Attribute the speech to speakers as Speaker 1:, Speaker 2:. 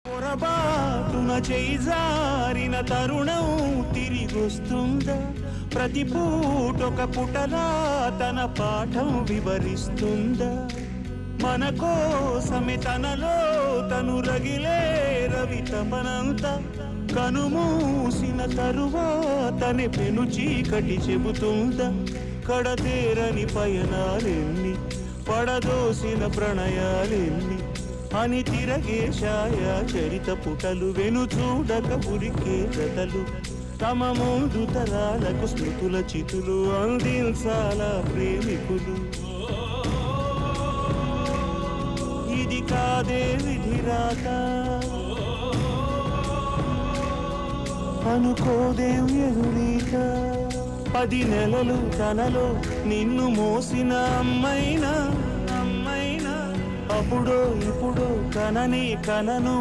Speaker 1: పొరబాటున చేజారిన తరుణం తిరిగొస్తుందా? ప్రతి పూటొక పుటలా తన పాఠం వివరిస్తుందా? మన కోసమే తనలో తను రగిలే రవి తపనంత కనుమూసిన తరువాతనే పెను చీకటి చెబుతుందా? కడతేరని పయనాలెన్ని, పడదోసిన ప్రణయాలెన్ని అని తిరగే ఛాయా చరిత పుటలు, వెను చూడక ఉరికే కథలు, తమ ముందు తరాలకు స్మృతుల చితులు అందించాలా ప్రేమికులు. ఇది కాదే విధిరాత, అనుకోదేం ఎదురీత. 10 నెలలు తనలో నిన్ను మోసిన అమ్మైనా అప్పుడో ఇప్పుడో కనని కనను